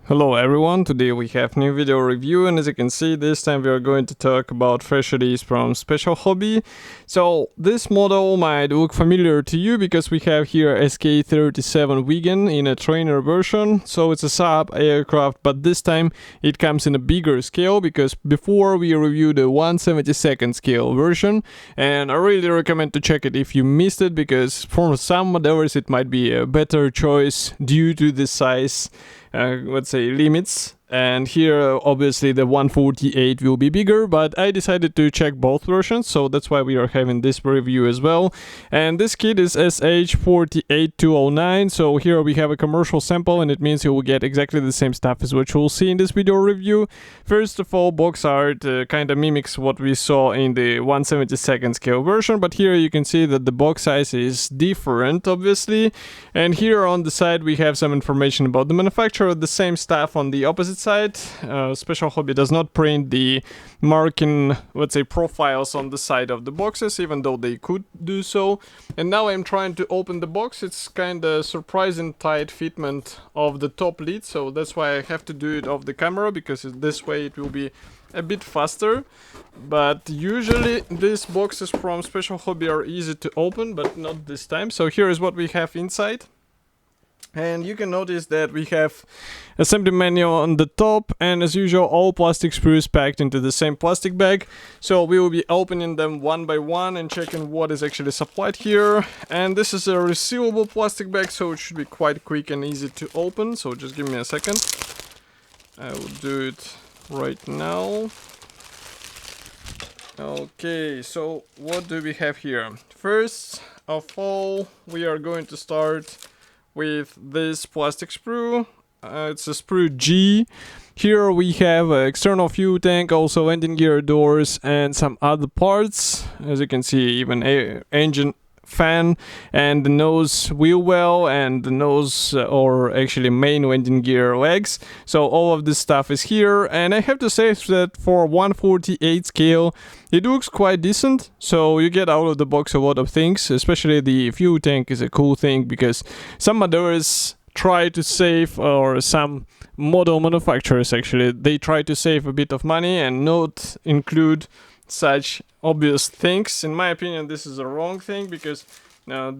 Hello everyone, today we have new video review, and as you can see this time we are going to talk about fresh release from SpecialHobby. So this model might look familiar to you because we have here SK-37 Viggen in a trainer version. So it's a sub aircraft, but this time it comes in a bigger scale because before we reviewed the 1/72nd scale version, and I really recommend to check it if you missed it because for some models it might be a better choice due to the size let's say limits, and here obviously the 148 will be bigger, but I decided to check both versions, so that's why we are having this review as well. And this kit is SH48209, so here we have a commercial sample, and it means you will get exactly the same stuff as what you will see in this video review. First of all, box art kind of mimics what we saw in the 1/72nd scale version, but here you can see that the box size is different obviously, and here on the side we have some information about the manufacturer, the same stuff on the opposite side. SpecialHobby does not print the marking, let's say, profiles on the side of the boxes, even though they could do so. And now I'm trying to open the box. It's kind of surprising tight fitment of the top lid, so that's why I have to do it off the camera, because this way it will be a bit faster. But usually these boxes from SpecialHobby are easy to open, but not this time. So here is what we have inside. And you can notice that we have assembly manual on the top, and as usual all plastic screws packed into the same plastic bag. So we will be opening them one by one and checking what is actually supplied here. And this is a resealable plastic bag, so it should be quite quick and easy to open. So just give me a second. I will do it right now. Okay, so what do we have here? First of all, we are going to start with this plastic sprue. It's a sprue G. Here we have an external fuel tank, also landing gear doors, and some other parts. As you can see, even engine fan and the nose wheel well and the nose or actually main landing gear legs. So all of this stuff is here, and I have to say that for 1/48 scale it looks quite decent. So you get out of the box a lot of things, especially the fuel tank is a cool thing because some others try to save, or some model manufacturers actually, they try to save a bit of money and not include such obvious things. In my opinion, this is a wrong thing, because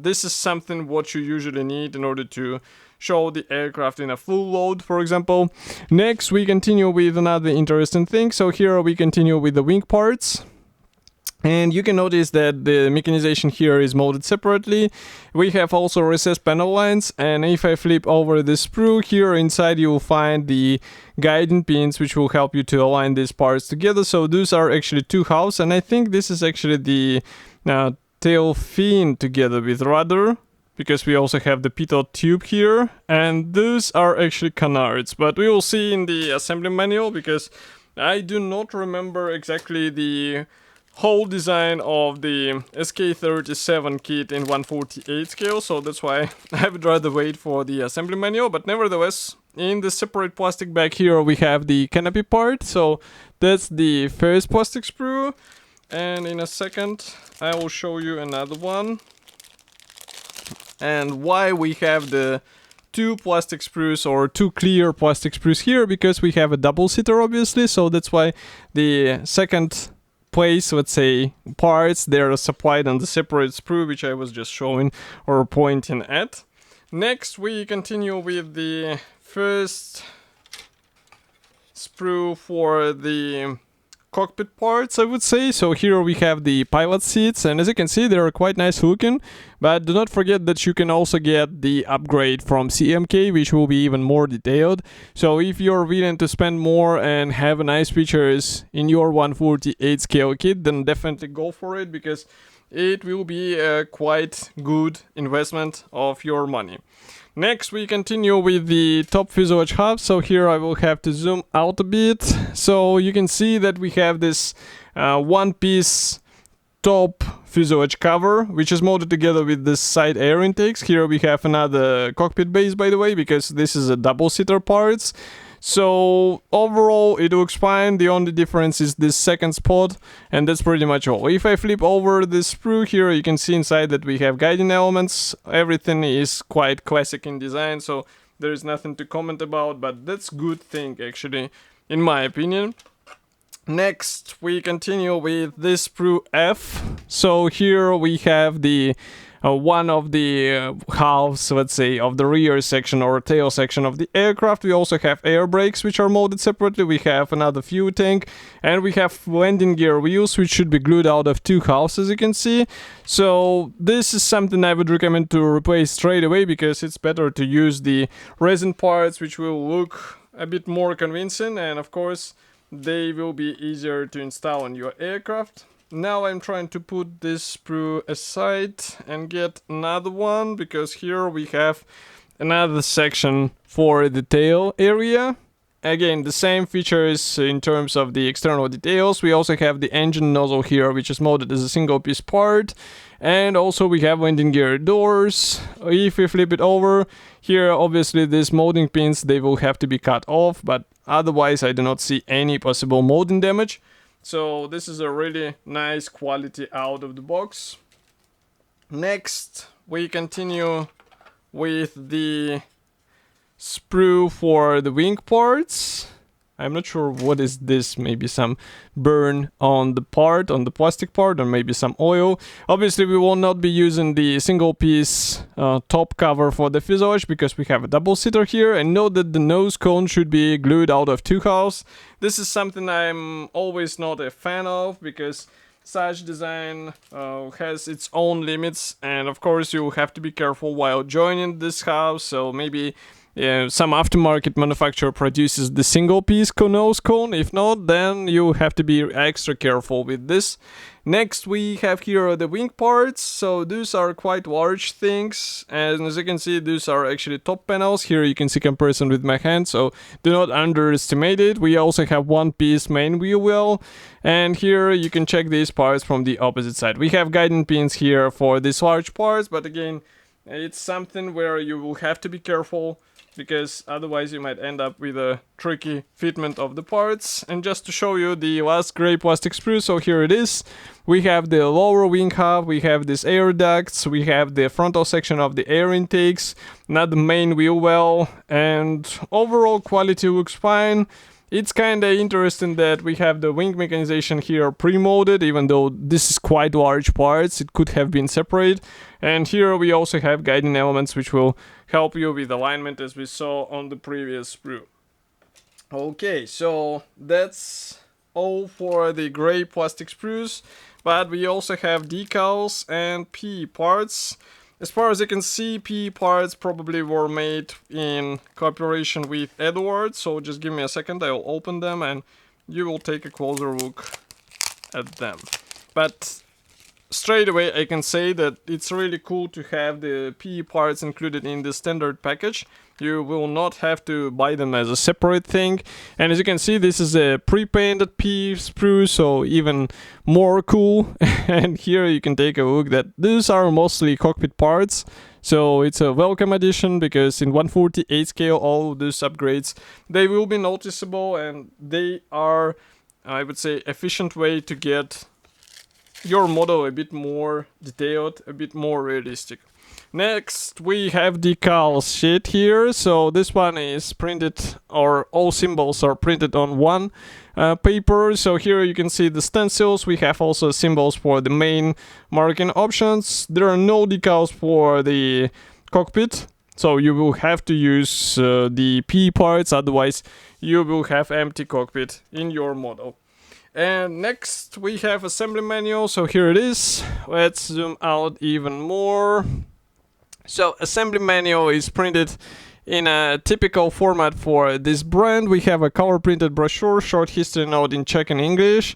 this is something what you usually need in order to show the aircraft in a full load, for example. Next we continue with another interesting thing. So here we continue with the wing parts. And you can notice that the mechanization here is molded separately. We have also recessed panel lines, and if I flip over the sprue here inside, you will find the guiding pins which will help you to align these parts together. So those are actually two halves, and I think this is actually the tail fin together with rudder, because we also have the pitot tube here, and those are actually canards. But we will see in the assembly manual, because I do not remember exactly the whole design of the SK-37 kit in 1/48 scale, so that's why I would rather wait for the assembly manual. But nevertheless, in the separate plastic bag here we have the canopy part, so that's the first plastic sprue, and in a second I will show you another one. And why we have the two plastic sprues, or two clear plastic sprues here, because we have a double seater obviously, so that's why the second place, let's say, parts, they're supplied on the separate sprue, which I was just showing or pointing at. Next we continue with the first sprue for the cockpit parts, I would say. So here we have the pilot seats, and as you can see, they're quite nice looking. But do not forget that you can also get the upgrade from CMK, which will be even more detailed. So if you're willing to spend more and have nice features in your 1/48 scale kit, then definitely go for it, because it will be a quite good investment of your money. Next we continue with the top fuselage half. So here I will have to zoom out a bit. So you can see that we have this one piece top fuselage cover, which is molded together with the side air intakes. Here we have another cockpit base, by the way, because this is a double seater parts. So overall it looks fine. The only difference is this second spot, and that's pretty much all. If I flip over this sprue here, you can see inside that we have guiding elements. Everything is quite classic in design, so there is nothing to comment about, but that's good thing actually, in my opinion. Next, we continue with this sprue F. So here we have the one of the halves, let's say, of the rear section or tail section of the aircraft. We also have air brakes, which are molded separately. We have another fuel tank, and we have landing gear wheels, which should be glued out of two halves, as you can see. So this is something I would recommend to replace straight away, because it's better to use the resin parts, which will look a bit more convincing, and of course they will be easier to install on your aircraft. Now I'm trying to put this sprue aside and get another one, because here we have another section for the tail area. Again, the same features in terms of the external details. We also have the engine nozzle here, which is molded as a single piece part. And also we have landing gear doors. If we flip it over, here obviously these molding pins, they will have to be cut off, but otherwise I do not see any possible molding damage. So this is a really nice quality out of the box. Next, we continue with the sprue for the wing parts. I'm not sure what is this, maybe some burn on the part, on the plastic part, or maybe some oil. Obviously we will not be using the single piece top cover for the fuselage, because we have a double seater here, and note that the nose cone should be glued out of two halves. This is something I'm always not a fan of, because such design has its own limits, and of course you have to be careful while joining this half. So maybe some aftermarket manufacturer produces the single piece nose cone. If not, then you have to be extra careful with this. Next, we have here the wing parts. So these are quite large things, and as you can see, these are actually top panels. Here you can see comparison with my hand, so do not underestimate it. We also have one piece main wheel well, and here you can check these parts from the opposite side. We have guiding pins here for these large parts, but again, it's something where you will have to be careful, because otherwise you might end up with a tricky fitment of the parts. And just to show you the last gray plastic sprue, so here it is. We have the lower wing half, we have these air ducts, we have the frontal section of the air intakes, not the main wheel well, and overall quality looks fine. It's kinda interesting that we have the wing mechanization here pre-molded, even though this is quite large parts, it could have been separate. And here we also have guiding elements, which will help you with alignment, as we saw on the previous sprue. Okay, so that's all for the gray plastic sprues, but we also have decals and PE parts. As far as you can see, PE parts probably were made in cooperation with Edward, so just give me a second, I'll open them and you will take a closer look at them. But straight away I can say that it's really cool to have the PE parts included in the standard package. You will not have to buy them as a separate thing. And as you can see, this is a pre-painted PE sprue, so even more cool. And here you can take a look that these are mostly cockpit parts. So it's a welcome addition, because in 1/48 scale all of these upgrades, they will be noticeable, and they are, I would say, efficient way to get your model a bit more detailed, a bit more realistic. Next, we have decal sheet here. So this one is printed, or all symbols are printed on one paper. So here you can see the stencils. We have also symbols for the main marking options. There are no decals for the cockpit, so you will have to use the P parts, otherwise you will have empty cockpit in your model. And next we have assembly manual, so here it is. Let's zoom out even more. So assembly manual is printed in a typical format for this brand. We have a color printed brochure, short history note in Czech and English,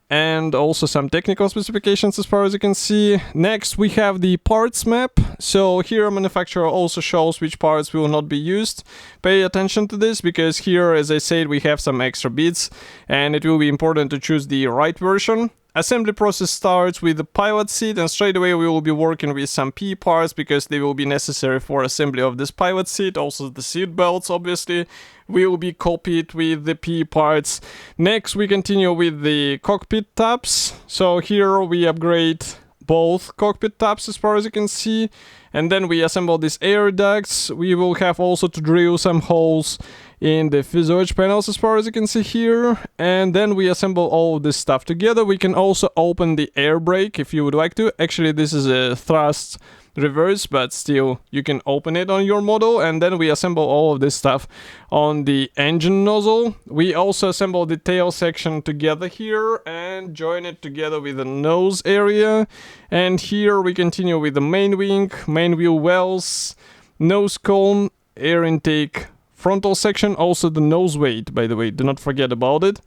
and also some technical specifications as far as you can see. Next we have the parts map. So here manufacturer also shows which parts will not be used. Pay attention to this, because here, as I said, we have some extra bits and it will be important to choose the right version. Assembly process starts with the pilot seat, and straight away we will be working with some P parts because they will be necessary for assembly of this pilot seat. Also the seat belts obviously will be copied with the P parts. Next we continue with the cockpit tabs. So here we upgrade both cockpit tabs as far as you can see. And then we assemble these air ducts. We will have also to drill some holes in the fuselage panels as far as you can see here. And then we assemble all this stuff together. We can also open the air brake if you would like to. Actually, this is a thrust reverse, but still you can open it on your model. And then we assemble all of this stuff on the engine nozzle. We also assemble the tail section together here and join it together with the nose area. And here we continue with the main wing, main wheel wells, nose cone, air intake, frontal section, also the nose weight, by the way, do not forget about it.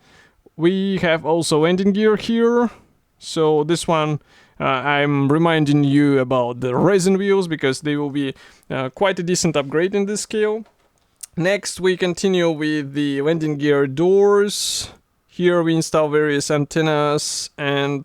We have also landing gear here. So this one, I'm reminding you about the resin wheels because they will be quite a decent upgrade in this scale. Next, we continue with the landing gear doors. Here we install various antennas and,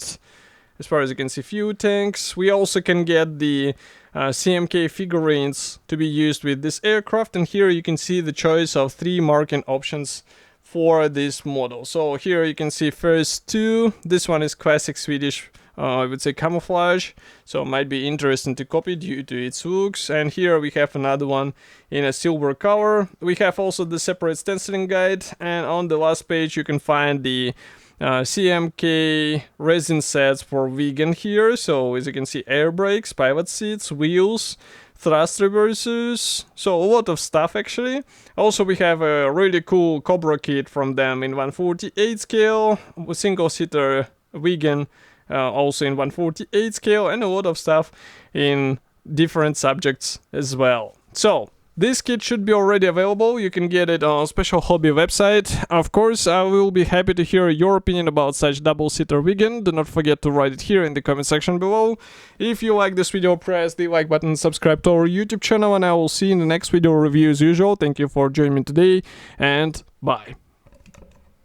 as far as you can see, fuel tanks. We also can get the CMK figurines to be used with this aircraft, and here you can see the choice of 3 marking options for this model. So here you can see first 2. This one is classic Swedish, I would say, camouflage, so it might be interesting to copy due to its looks. And here we have another one in a silver color. We have also the separate stenciling guide, and on the last page you can find the CMK resin sets for Viggen here. So as you can see, air brakes, pilot seats, wheels, thrust reversers, so a lot of stuff actually. Also we have a really cool Cobra kit from them in 1/48 scale, single-seater Viggen also in 1/48 scale, and a lot of stuff in different subjects as well. So this kit should be already available. You can get it on Special Hobby website. Of course, I will be happy to hear your opinion about such double-seater Viggen. Do not forget to write it here in the comment section below. If you like this video, press the like button, subscribe to our YouTube channel, and I will see you in the next video review as usual. Thank you for joining me today, and bye.